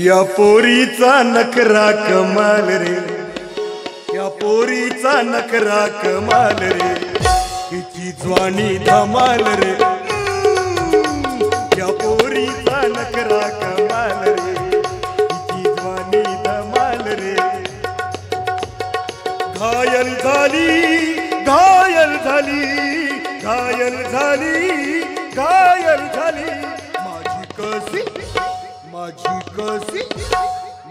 या पोरीचा नखरा कमाल रे, या पोरीचा नखरा कमाल रे, हिची ज्वानी धमाल रे, या पोरीचा नखरा कमाल रे, हिची ज्वानी धमाल रे। घायल झाली, घायल झाली, घायल झाली, घायल झाली माझी कसी, माझी कसी,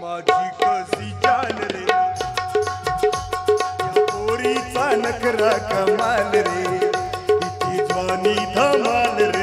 माझी कसी जान रे, या पोरीचा नखरा कमाल रे, हिची ज्वानी धमाल रे।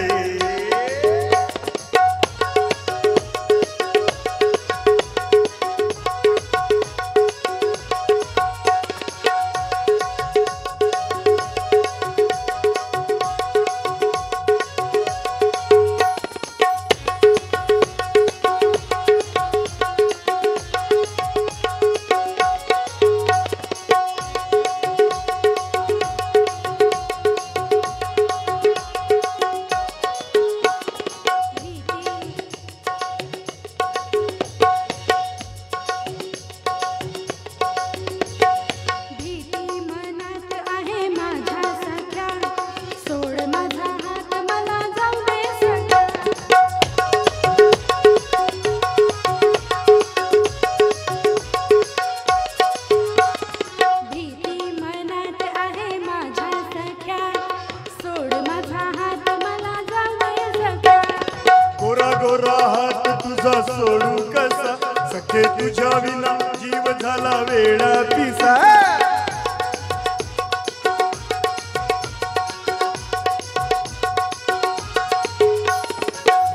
गोरा हात तुझा सोडू कसा, सखे तुझ्या विना जीव झाला वेडा पिसा।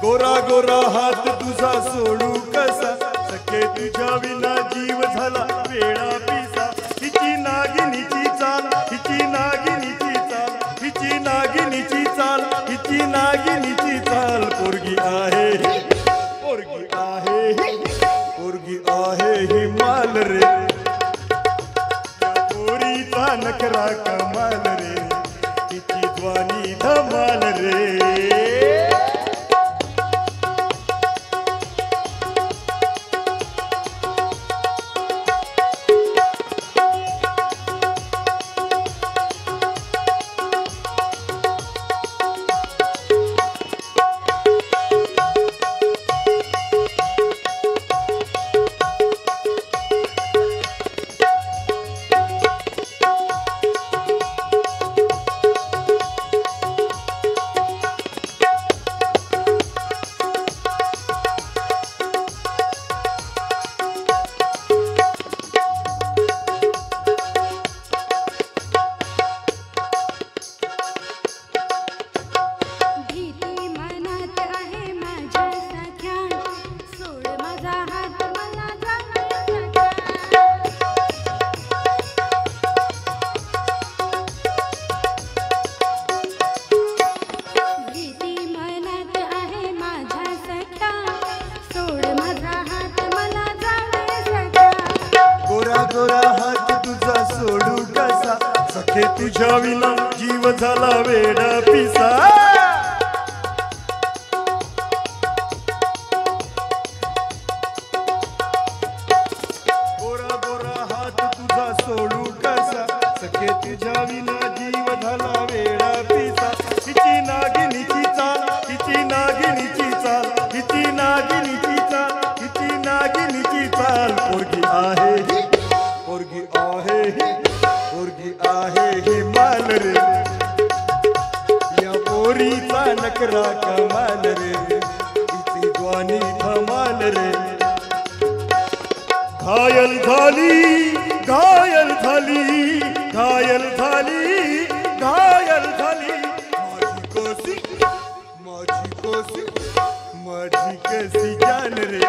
गोरा गोरा हात तुझा सोडू कसा, सखे तुझ्या विना जीव झाला वेडा पिसा। हिची नागिनीची चाल, हिची नागिनीची चाल, हिची नागिनीची चाल, हिची नागिनीची चाल, पोरगी आहे पोरगी आहे, पोरगी आहे ही माल रे, या पोरीचा नखरा कमाल रे, हिची ज्वानी धमाल रे। गोरा हात तुझा सोडू कसा, सखे तुझ्या विना जीव झाला वेडा पिसा। गोरा गोरा हात तुझा सोडू कसा, सखे तुझ्या विना जीव झाला वेडा पिसा। हिची नागिनीची चाल, हिची नागिनीची चाल, हिची नागिनीची चाल, हिची नागिनीची चाल, पोरगी आहे पोरगी आहे, पोरगी आहे ही माल रे, या पोरीचा नखरा कमाल रे, हिची ज्वानी धमाल रे। घायल झाली, घायल झाली, घायल झाली, घायल झाली माझी कसी, माझी कसी, माझी कसी जान रे।